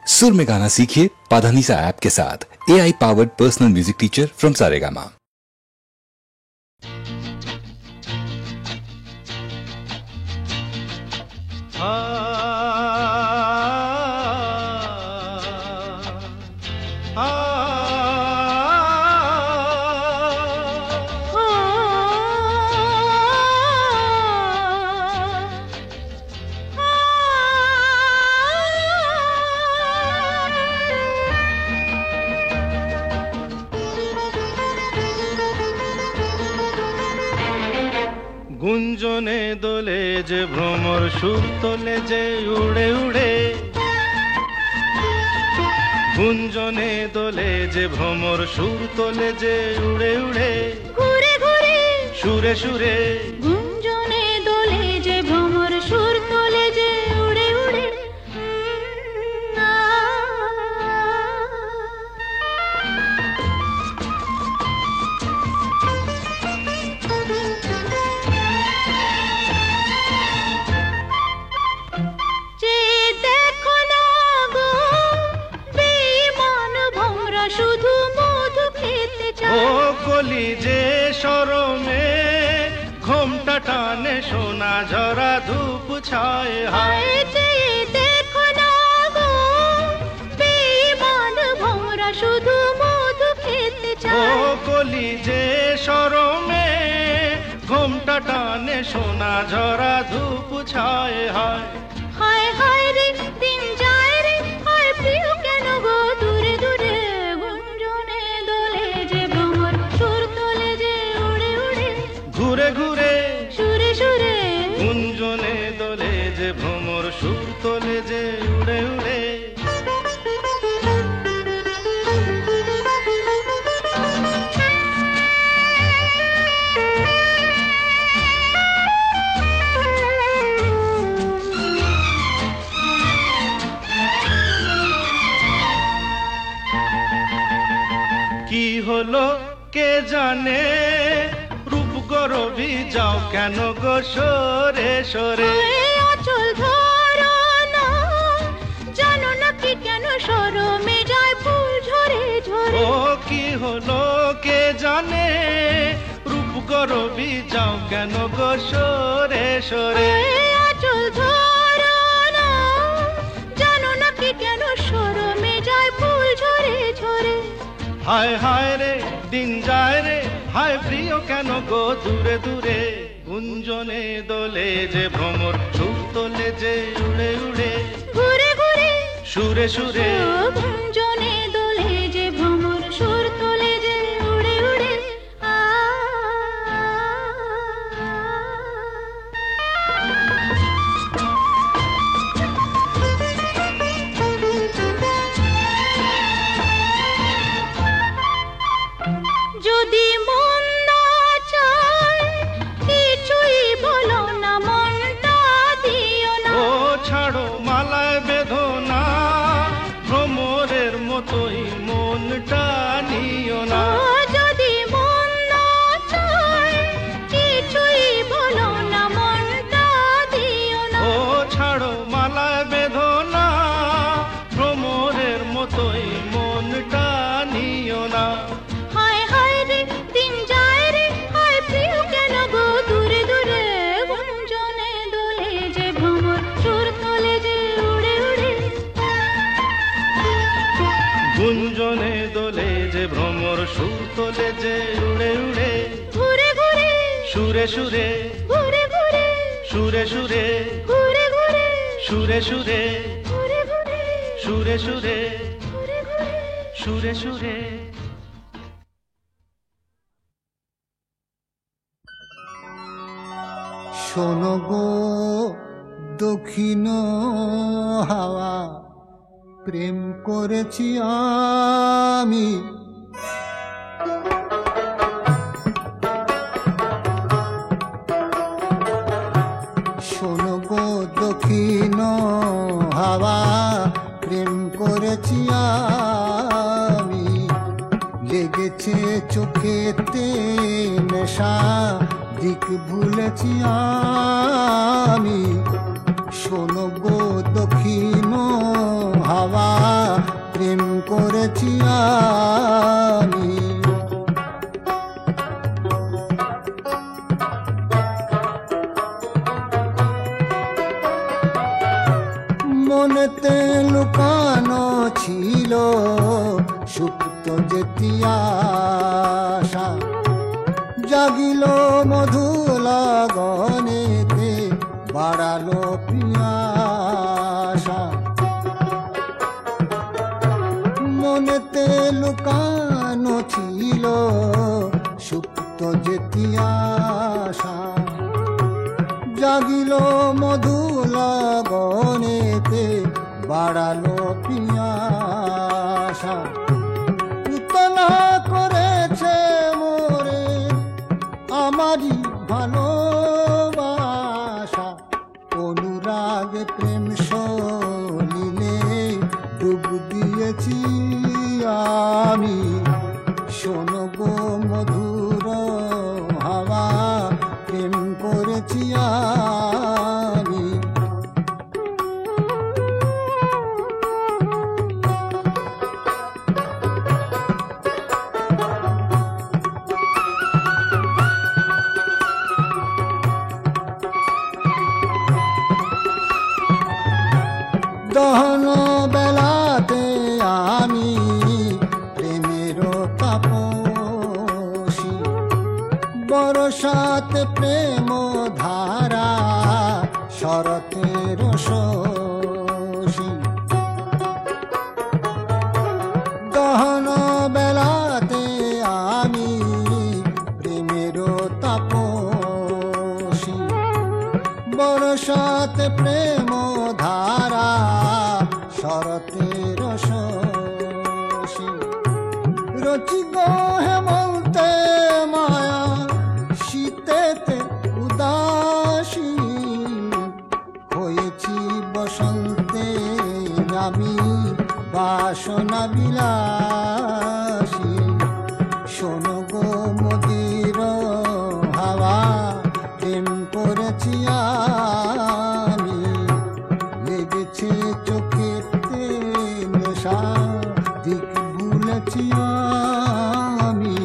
सुर में गाना सीखिए पाधानीसा ऐप के साथ। AI powered personal music teacher from Saregama. গুঞ্জনে দোলে যে ভ্রমর সুর তোলে যে উড়ে উড়ে, গুঞ্জনে দোলে যে ভ্রমর সুর তোলে যে উড়ে উড়ে, ঘুরে ঘুরে সুরে সুরে গুঞ্জনে দোলে যে ভ্রমর সুর তোলে যে উড়ে উড়ে। শুধু মধু খেতে চায় ও কলি যে শরমে ঘোমটা টানে সোনা ঝরা ধূপ ছায় হায়। দেখো না গো বেঈমান ভোমরা শুধু মধু খেতে ও চায়। কলি যে শরমে ঘোমটা টানে সোনা ঝরা ধূপ ছায় হায়। হায় হায় রে দিন যায় রে, হায় প্রিয় কেন গো দূরে দূরে। গুঞ্জনে দোলে যে ভ্রমর সুর তোলে যে উড়ে উড়ে, ঘুরে ঘুরে সুরে সুরে গুঞ্জনে দোলে যে ভ্রমর সুর তোলে যে উড়ে উড়ে। কি হলো কে জানে, রূপ গরবি যাও কেন গো সরে সরে। আঁচল ধরো না, জানো না কি কেন শরমে যায় ফুল ঝরে ঝরে। ও কি হলো কে জানে, রূপ গরবি যাও কেন গো সরে সরে। আঁচল ধরো না, জানো না কি কেন শরমে যায় ফুল ঝরে ঝরে। হায় হায় রে দিন যায় রে, হায় প্রিয় কেন গো দূরে দূরে। গুঞ্জনে দোলে যে ভ্রমর সুর তোলে যে উড়ে উড়ে, ঘুরে ঘুরে সুরে সুরে গুঞ্জনে দোলে যে ভ্রমর সুর তোলে যে উড়ে উড়ে। যদি মন না চায় কিছুই বলো না, মনটা দিও না। ও ছাড়ো মালায় বেঁধো না, ভ্রমরের মতোই মনটা নিও না। যদি মন না চায় কিছুই বলো না, মনটা দিও না। ও ছাড়ো মালায় বেঁধো না, ভ্রমরের মতোই মনটা নিও না। হায় হায় রে দিন যায় রে, হায় প্রিয় কেন গো দূরে দূরে। গুঞ্জনে দোলে যে ভ্রমর সুর তোলে যে উড়ে উড়ে, গুঞ্জনে দোলে যে ভ্রমর সুর তোলে যে উড়ে উড়ে, ঘুরে ঘুরে সুরে সুরে ঘুরে ঘুরে সুরে সুরে ঘুরে ঘুরে সুরে সুরে ঘুরে ঘুরে সুরে সুরে ঘুরে ঘুরে সুরে সুরে। শোনো গো দক্ষিণ হাওয়া, প্রেম করেছি আমি। শোনো গো দক্ষিণ হাওয়া, প্রেম করেছি আমি। লেগেছে চোখেতে নেশা, দিক ভুলেছি আমি। শোনো গো দক্ষিণ হাওয়া, করেছি আমি। মনেতে লুকানো ছিল সুপ্ত যেতি আশা, জাগিল মধু লগনেতে বাড়ালো পিয়াসা। মনেতে লুকানো ছিল সুপ্ত যেতি আশা, জাগিল মধু লগনেতে বাড়ালো পিয়াসা। পুতনা করেছে মোরে আমারই ভালোবাসা, অনুরাগে প্রেম সলিলে ডুব দিয়েছি আমি। শোনো গো মধুর হাওয়া, প্রেম করেছি আমি। দহন বেলাতে আমি প্রেমের তাপসী, বরসাতে প্রেম ধারা শরতের শশী। দহন বেলাতে আমি প্রেমের তাপসী, বরসাতে প্রেম ধারা শরতের শশী। রচি গো হেমন্তে মায়া, শীতেতে উদাসী, হয়েছি বসন্তে আমি বাসনা বিলাসী। শোনো গো মদির হাওয়া, প্রেম করেছি আমি। লেগেছে চোখেতে নেশা, দিক ভুলেছি আমি।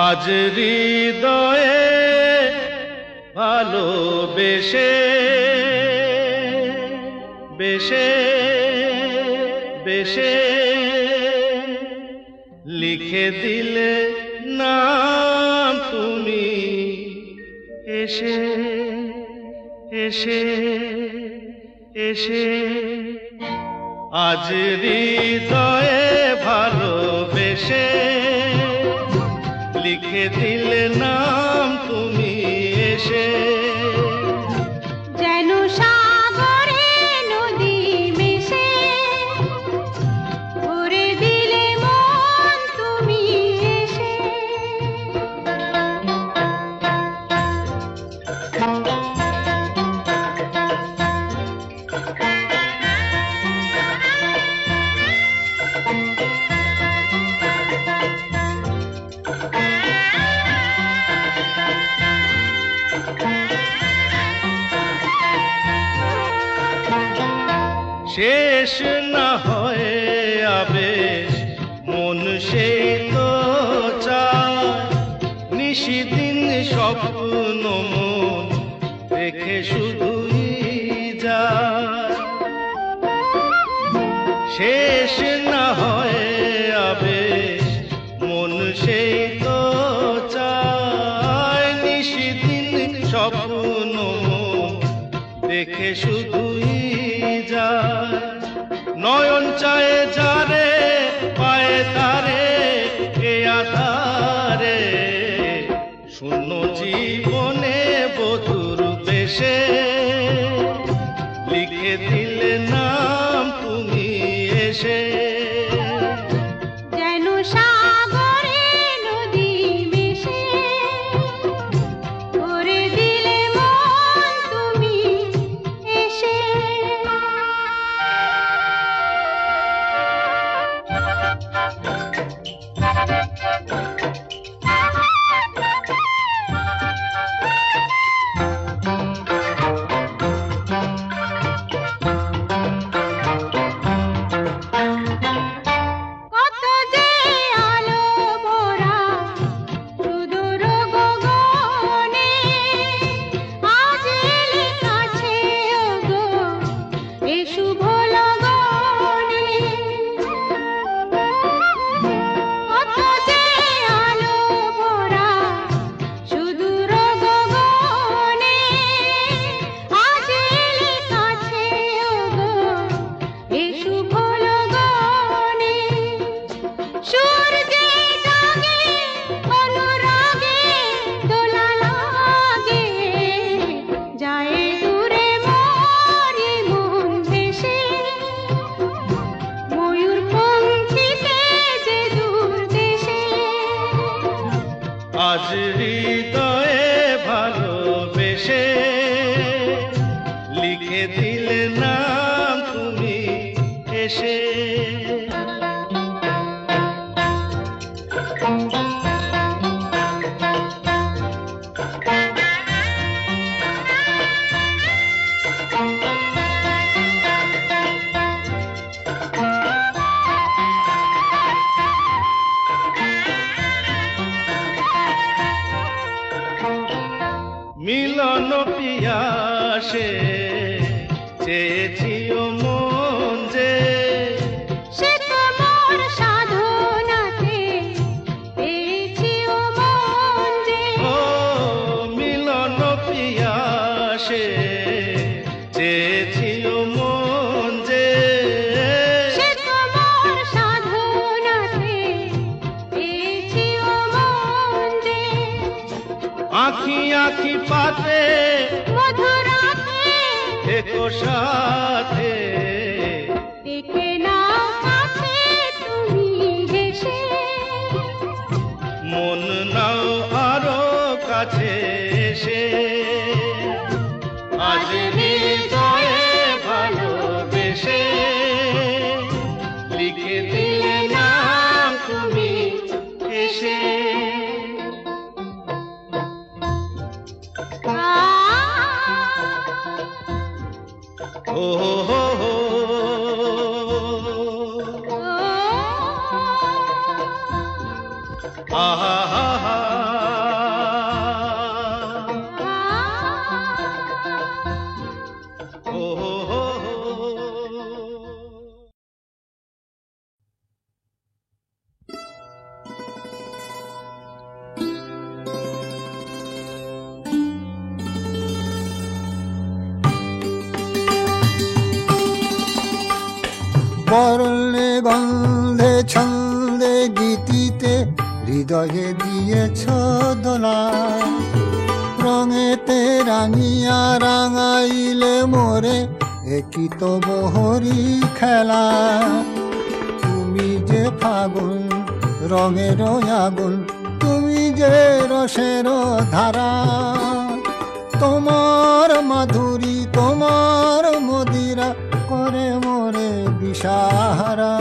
আজ হৃদয়ে ভালোবেসে বেশে বেশে লিখে দিলে নাম তুমি এসে এসে এসে। আজ হৃদয়ে ভালোবেসে লিখে দিলে নাম তুমি এসে। যেন সাগরে নদী মিশে ভরে দিলে মন তুমি এসে। শেষ না হয় আবেশ মন সেই তো চায়, নিশিদিন স্বপ্ন মন দেখে শুধুই যায়। শেষ না হয় আবেশ মন সেই তো চায়, নিশিদিন স্বপ্ন মন দেখে শুধুই যায়। নয়ন চায় যারে পায়ে তারে এ আধারে, শূন্য জীবনে বধুর বেশে লিখে দিলে নাম তুমি এসে। এসে। মিলন পিয়াসে চেয়েছি ও মন যে, সে তোমার সাধনাতে পেয়েছি ও মন যে। ও মিলন পিয়াসে চেয়েছি ও মন যে, সে তোমার সাধনাতে পেয়েছি ও মন যে। আঁখি আঁখি পাতে মধুরাতে দেখো সাথে, দেখে না কাছে তুমি হেসে। মন নাও আরো কাছে এসে। আজ হৃদয়ে ভালোবেসে লিখে দিলে নাম তুমি এসে। ও হো হো, আহা হা হা, ও হো হো হো। বর্ণে গন্ধে ছন্দে গীতিতে হৃদয়ে দিয়েছ দোলা। রঙেতে রাঙিয়া রাঙাইলে মোরে একই তো বহরি খেলা। তুমি যে ফাগুন রঙের আগুন, তুমি যে রসের ধারা। তোমার মাধুরী তোমার মদিরা করে মোরে দিশাহারা।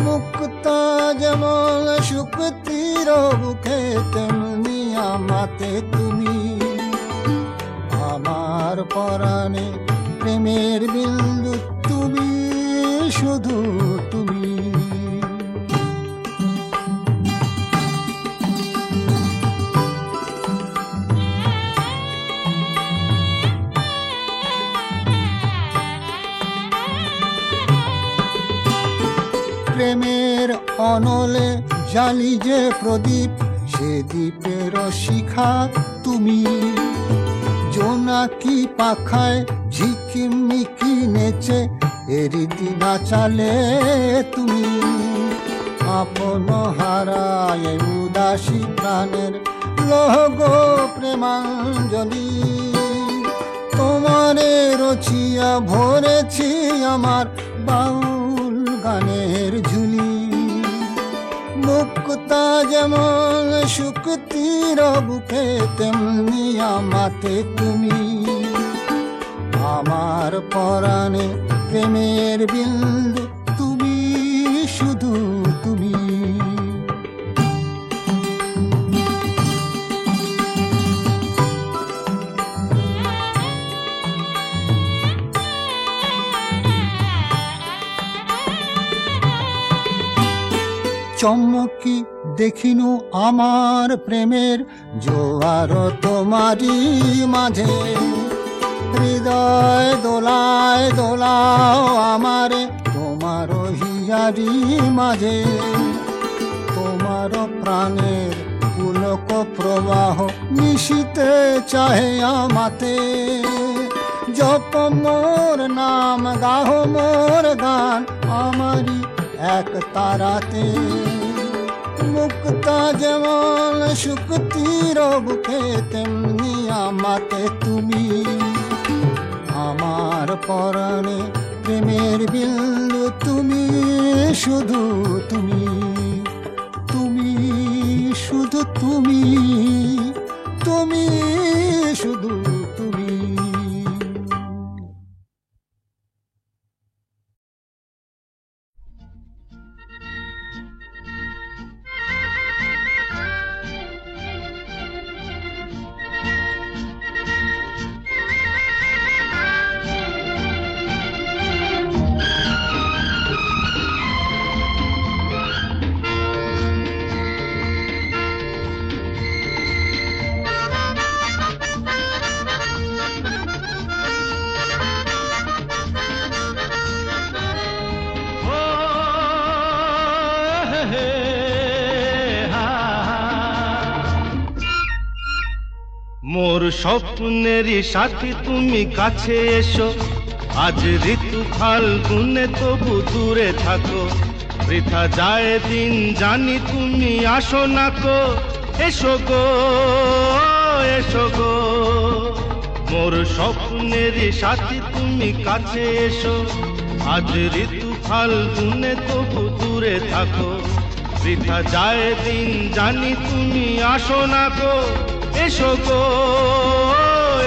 মুক্তা যেমন শুকতির বুকে তেমনি আমাতে তুমি। আমার পরাণে প্রেমের বিন্দু তুমি, শুধু তুমি। প্রেমের অনলে জালি যে প্রদীপ, সে দ্বীপের শিখা তুমি। জোনাকি পাখায় ঝিকিমিকি নেচে এরিদি নাচালে তুমি। আপন হারায় উদাসী প্রাণের লহগ প্রেমাঞ্জলি। তোমারে রচিয়া ভরেছি আমার বাউল গানের ঝুলি। মুক্তা যেমন শুকতির বুকে তেমনি আমাতে তুমি। আমার পরাণে প্রেমের বিন্দু তুমি, শুধু তুমি। চমকি দেখিনু আমার প্রেমের জোয়ার তোমারি মাঝে। হৃদয় দোলায় দোলাও আমারে তোমার হিয়ারি মাঝে। তোমার প্রাণের পুলক প্রবাহ মিশিতে চাহে আমাতে। জপ মোর নাম গাহ মোর গান আমারি এক তারাতে। মুক্তা যেমন শুকতির বুকে তেমনি আমাতে তুমি। আমার পরাণে প্রেমের বিন্দু তুমি, শুধু তুমি। তুমি শুধু তুমি, তুমি শুধু তুমি। স্বপ্নেরই সাথী তুমি কাছে এসো, আজ ঋতু ফাল্গুনে তবু দূরে থাকো, বৃথা যায় দিন জানি তুমি আসো না কো, এসো গো এসো গো। মোর স্বপ্নেরই সাথী তুমি কাছে এসো, আজ ঋতু ফাল্গুনে তবু দূরে থাকো, বৃথা যায় দিন জানি তুমি আসো না গো, এসো গো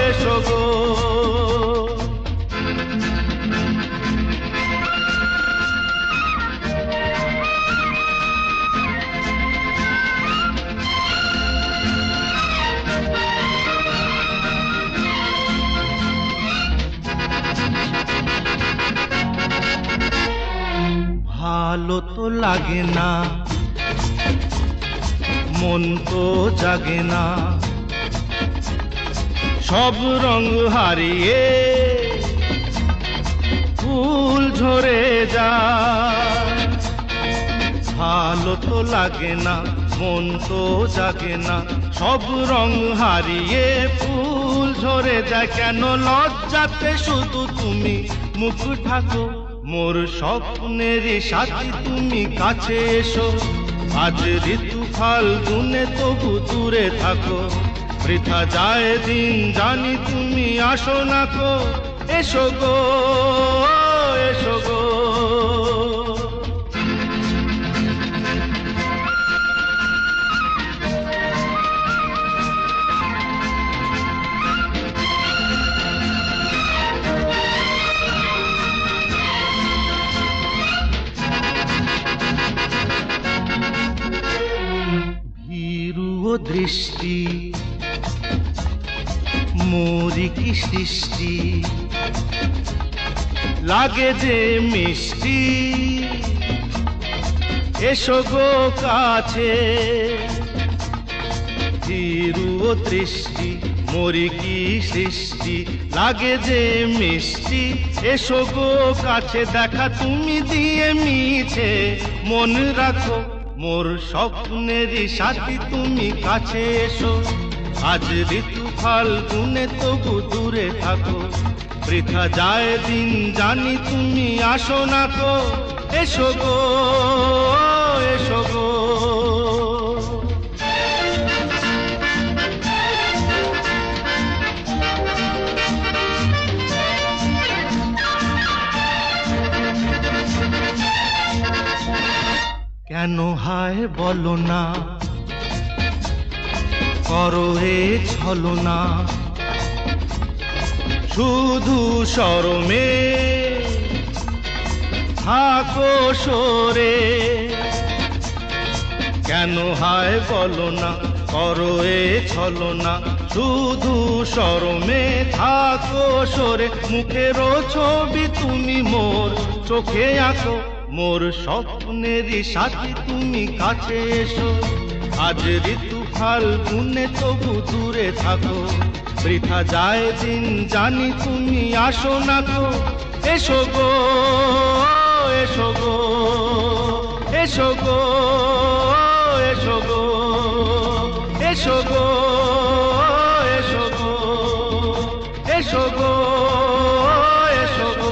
এসো গো। ভালো তো লাগে না, মন তো জাগে না, সব রং হারিয়ে ফুল ঝরে যায়। ভালো তো লাগে না, মন তো জাগে না, সব রং হারিয়ে ফুল ঝরে যায়। কেন লজ্জাতে শুধু তুমি মুখ ঢাকো, মোর স্বপ্নেরই সাথী তুমি কাছে এসো, আজ ঋতু ফাল্গুনে তবু দূরে থাকো, বৃথা যায় দিন জানি তুমি আসো না কো, এসো গো এসো গো। দৃষ্টি মোরি কি সৃষ্টি, লাগে যে মিষ্টি, এসো গো কাছে। ধীরু দৃষ্টি মোরি কি সৃষ্টি, লাগে যে মিষ্টি, এসো গো কাছে। দেখা তুমি দিয়ে মিছে মন রাখো, মোর স্বপ্নেরই সাথী তুমি কাছে এসো, আজ ঋতু ফাল্গুনে তবু দূরে থাকো, বৃথা যায় দিন জানি তুমি আসো না কো, এসো গো এসো গো। কেন হায় বলো না, করো হে ছলনা, শুধু শরমে থাকো সরে। কেন হায় বলো না, করো হে ছলনা, শুধু শরমে থাকো সরে। মুখের ছবি তুমি মোর চোখে আঁকো, মোর স্বপ্নেরই সাথী তুমি কাছে এসো, আজ ঋতু ফাল্গুনে তবু দূরে থাকো, বৃথা যায় দিন জানি তুমি আসো না গো, এসো গো এসো গো এসো গো এসো গো এসো গো এসো গো এসো গো এসো গো।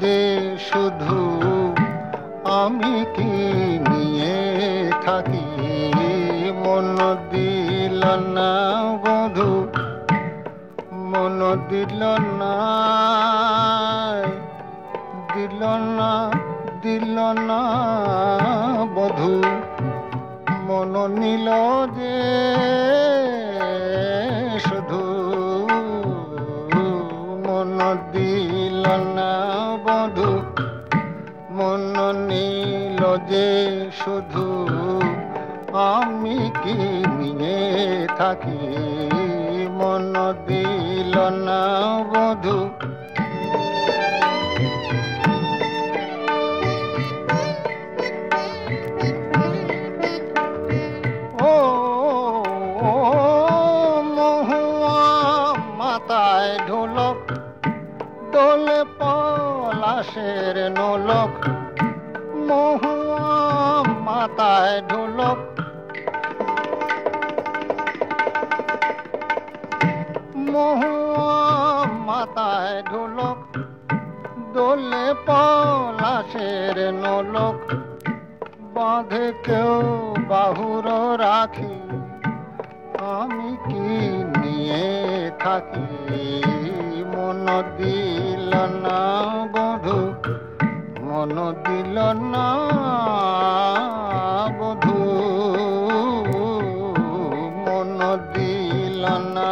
যে শুধু আমি কি নিয়ে থাকি, মন দিল না বধু, মন দিল না, দিল না, দিল না বধু, মন নিল যে শুধু, মন দিল না বধু, মন নিল যে শুধু আমি কি নিয়ে থাকি, মন দিল না বধু। পলাশের নোলক মহুয়া মাথায় ঢোলক মহুয়া মাথায় ঢোলক দোলে পলাশের নোলক বাঁধে কেউ বাহুর রাখি আমি কি নিয়ে থাকি মন দিল না বধূ মন দিল না বধূ মন দিল না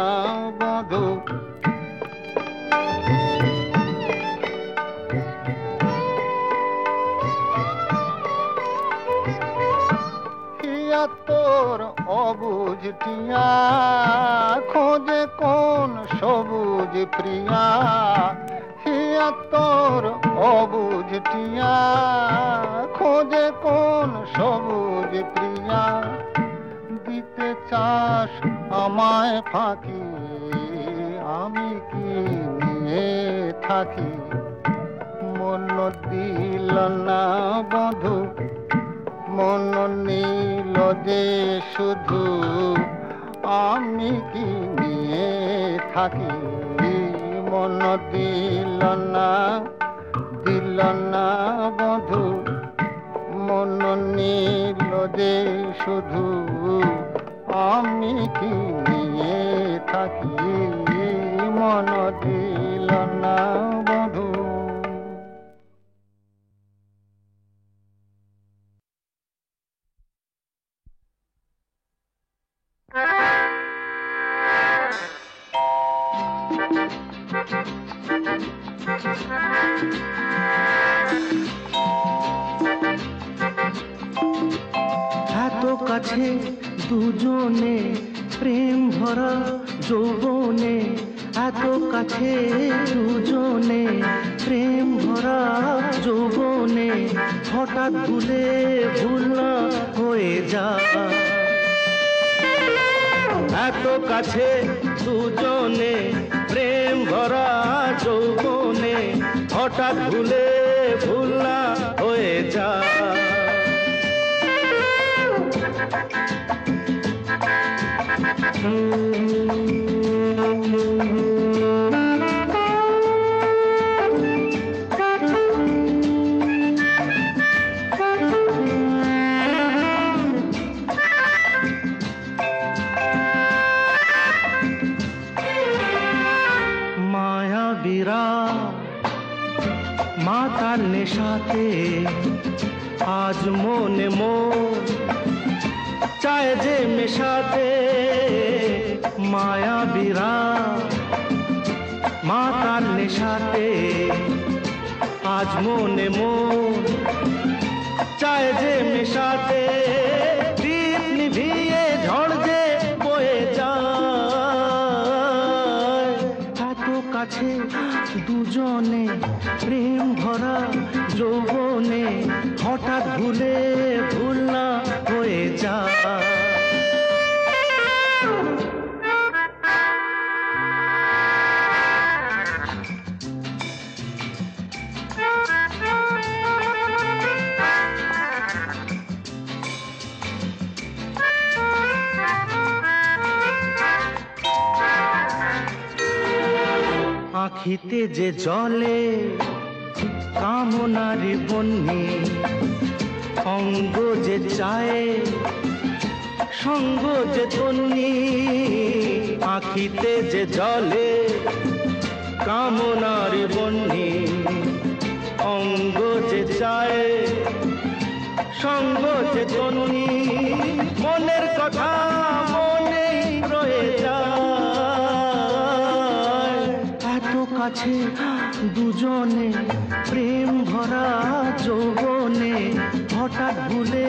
বধূ তোর অবুঝ টিয়া খোঁজে কোন সবুজ প্রিয়া হিয়া তোর অবুঝ টিয়া খোঁজে কোন সবুজ প্রিয়া দিতে চাস আমায় ফাঁকি আমি কি নিয়ে থাকি মন দিল না বধূ মন নীল যে শুধু আমি কি নিয়ে থাকি মন দিল না বধূ মন নীল যে শুধু আমি কি নিয়ে থাকি মন দিল না বধূ এত কাছে দুজনে প্রেম ভরা যৌবনে এত কাছে দুজনে প্রেম ভরা যৌবনে হঠাৎ ভুলে ভুল না হয়ে যায় এত কাছে দুজনে প্রেম ভরা যৌবনে হঠাৎ ভুলে ভুল না হয়ে যায় মায়াবীরা মাতার নেশাতে আজ মনে মন চায় যে মেশাতে মায়াবীরা মাতার নেশাতে আজ মনে মন চায় যে মেশাতে দীপ নিভিয়ে ঝড় যে বয়ে যায় এত কাছে দুজনে প্রেম ভরা যৌবনে হঠাৎ ভুলে ভুল না হয়ে যায় আখিতে যে জলে কামনার বন্যে অঙ্গ যে চায় সঙ্গ যে তন্নি আখিতে যে জলে কামনার বন্যে অঙ্গ যে চায় সঙ্গ যে তন্নি মনের কথা মনে রয়ে যায় এত কাছে দুজনে প্রেম ভরা যৌবনে হঠাৎ ভুলে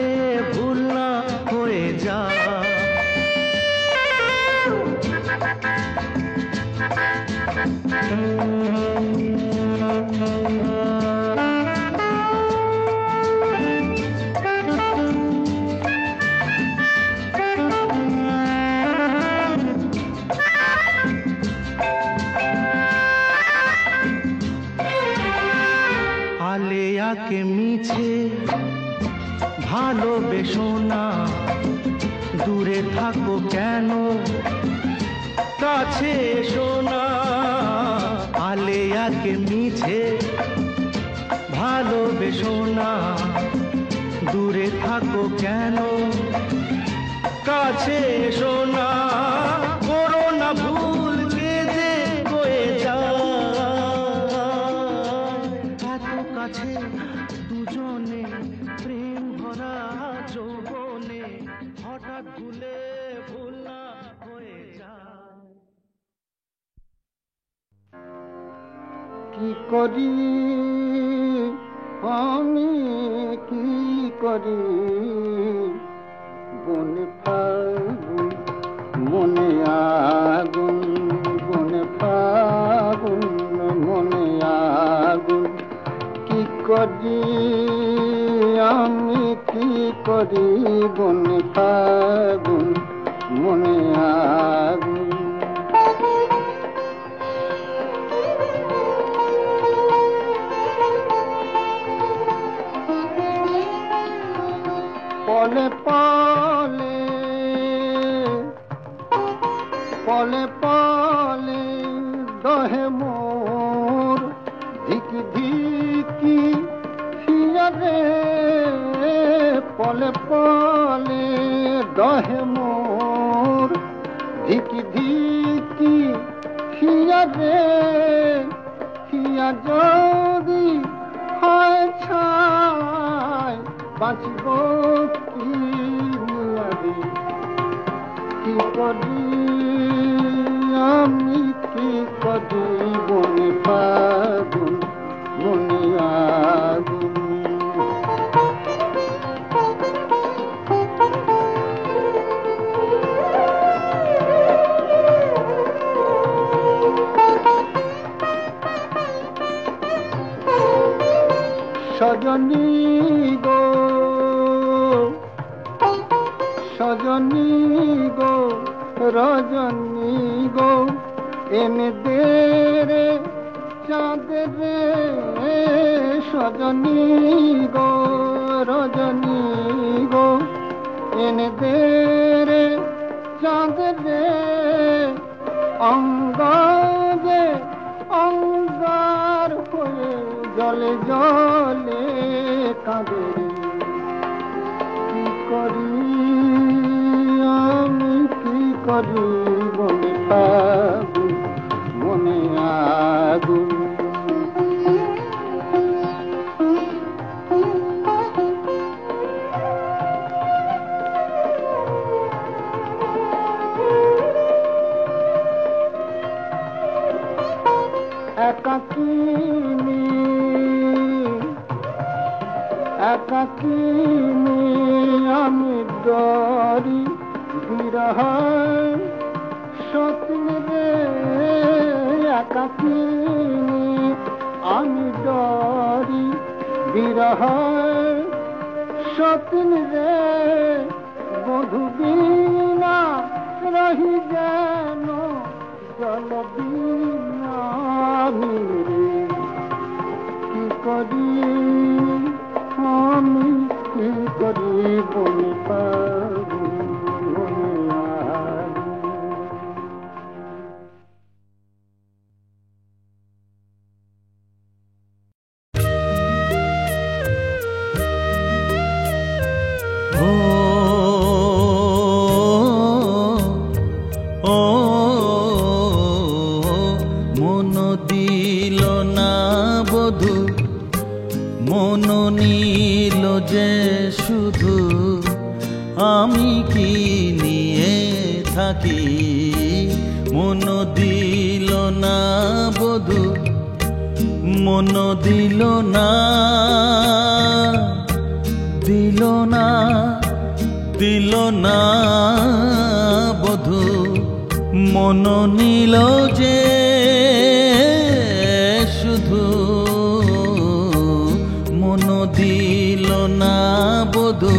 ভুল না হয়ে যায় মিছে ভালোবেসো না, দূরে থাকো কেন, কাছে এসো না। আলেয়াকে মিছে ভালোবেসো না, দূরে থাকো কেন, কাছে এসো না। করো না ভুল কে যে হয়ে যায়, এত কাছে দুজনে প্রেম ভরা যৌবনে, হঠাৎ ভুলে ভুল না হয়ে যায়। কি করি আমি, কি করি বনে ফাগুন মনে আগুন, বনে ফাগুন মনে আগুন। কি করি আমি, কি করি বনে ফাগুন মনে আগুন। পলে পলে পলে পলে দহে মোর ধিকি ধিকি হিয়া রে, পলে পলে দহে মোর ধিকি ধিকি হিয়া রে। হিয়া যদি হয় ছাই বাঁচিব কি নিয়ারে। কি করি আমি, কি করি বনে ফাগুন মনে আগুন। সজনী গো, সজনী গো, রজনী গো, এনে দে রে চাঁদ রে। সজনী গো, রজনী গো, এনে দে রে চাঁদ রে। অঙ্গ যে অঙ্গার হয়ে জলে জলে কাঁদে। কি করি আমি, কি করি বনে ফাগুন মনে আগুন। একাকিনী একাকিনী আমি ডরি বিরহ সতীন রে। একাকিনী আমি ডরি বিরহ সতীন রে। বধূ বিনা রহি যেন জল বিনা রে। কি করি আমি, কি করি বনে ফাগুন মনে আগুন। মন দিল না বধূ, মন নীল যে শুধু, আমি কি নিয়ে থাকি। মন দিল না বধূ, মন দিল না, দিল না, দিল না বধূ, মন নীল যে শুধু, মন দিল না বধূ,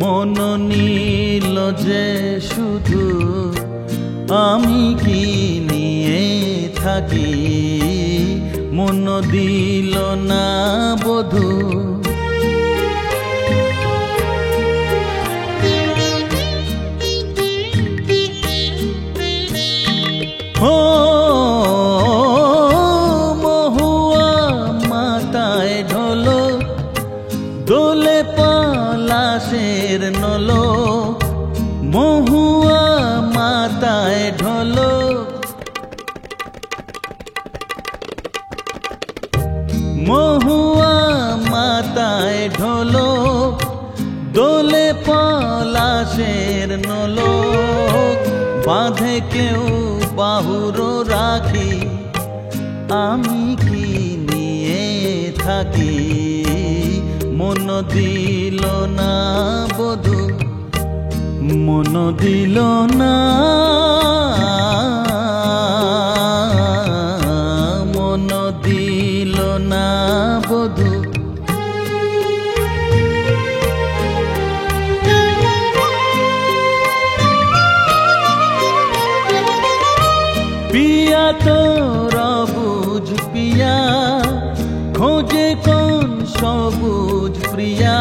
মন নীল যে শুধু, আমি কি নিয়ে থাকি। মন দিল না বধূ। ও মহুয়া মাথায় ঢোলো, দোলে পলাশের নলো। মহুয়া মাথায় ঢোলো, মহুয়া মাথায় ঢোলো, দোলে পলাশের নলো। বাঁধে কেউ বাহুর রাখি, আমি কি নিয়ে থাকি। মন দিল না বধূ, মন দিল না, মন দিল না বধূ। পিয়া তোর বুঝ পিয়া, খোঁজে কোন সবুজ প্রিয়া।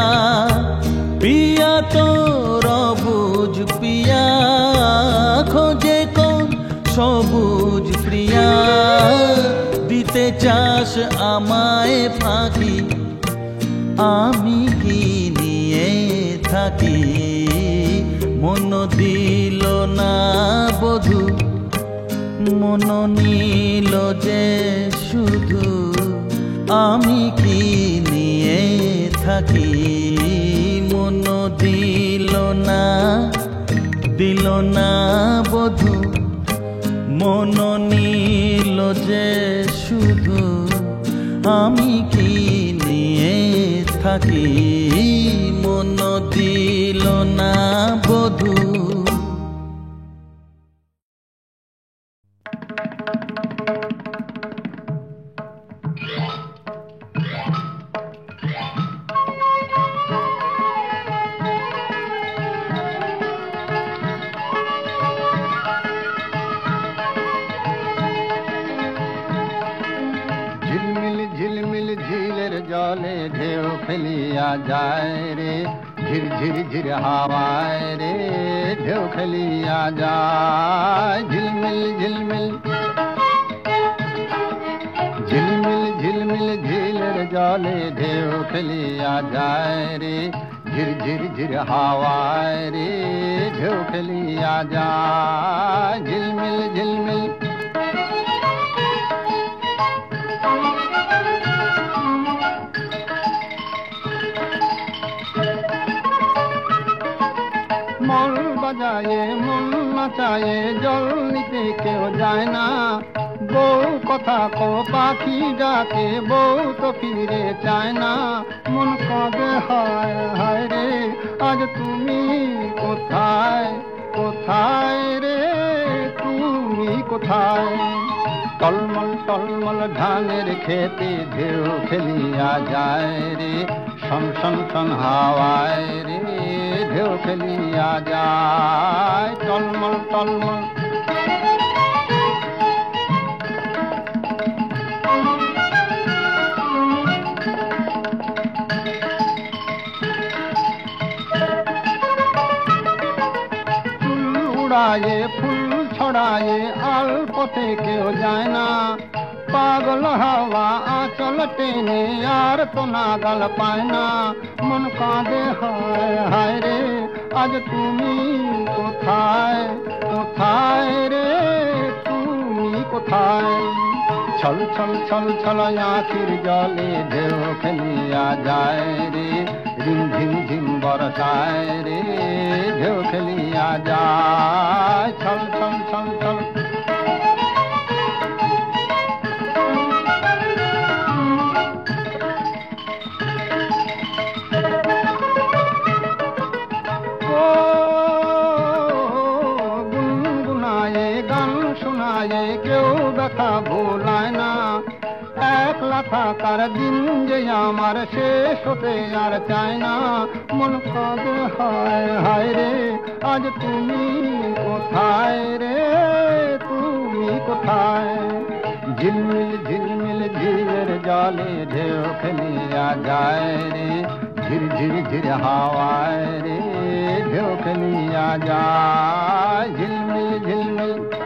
পিয়া তোর বুঝ পিয়া, খোঁজে কোন সবুজ প্রিয়া। দিতে চাস আমায় ফাঁকি, আমি কি নিয়ে থাকি। মন দিল না বধূ, মন নীল যে শুধু, আমি কি নিয়ে থাকি। মন দিল না, দিল না বধূ, মন নীল যে শুধু, আমি কি নিয়ে থাকি। মন দিল না বধূ। জলে ঢেউ খেলিয়া যায় রে, ঝিরঝির ঝির হাওয়ায় রে ঢেউ খেলিয়া যায়। ঝিলমিল ঝিলমিল ঝিলমিল ঝিলমিল ঝিলের জলে ঢেউ খেলিয়া যায় রে, ঝিরঝির ঝির হাওয়ায় রে ঢেউ খেলিয়া যায়। ঝিলমিল ঝিলমিল মন বাজায়ে মন নাচায়ে, জল নিতে কেউ যায় না। বউ কথা কো পাখি ডাকে, বউ তো ফিরে চায় না। মন কাঁদে হায় হায় রে, আজ তুমি কোথায় কোথায় রে, তুমি কোথায়। টলমল টলমল ধানের খেতে ঢেউ খেলিয়া যায় রে, শন শন শন হাওয়ায় রে ঢেউ খেলিয়া যায়। টলমল টলমল ফুল উড়ায়ে ফুল ছড়ায়ে, আল পথে কেউ যায় না। পাগল হাওয়া আঁচল টেনে, আর তো নাগাল পায় না। মন কাঁদে হায় হায় রে, আজ তুমি কোথায় কোথায় রে, তুমি কোথায়। ছল ছল ছল ছল আঁখির জলে ঢেউ খেলিয়া যায় রে, রিম ঝিম ঝিম বরসায় রে ঢেউ খেলিয়া যায়। ছল ছল ছল ছল গুনগুনায়ে গান শোনায়ে, কেউ ব্যথা ভোলায় না। একলা থাকার দিন যে আমার শেষ হতে আর চায় না। মন কাঁদে হায় হায় রে, আজ তুমি কোথায় রে, তুমি কোথায়। ঝিলমিল ঝিলমিল ঝিলের জলে ঢেউ খেলিয়া যায় রে, ঝির ঝির হাওয়ায় রে ঢেউ খেলিয়া যায়। ঝিলমিল ঝিলমিল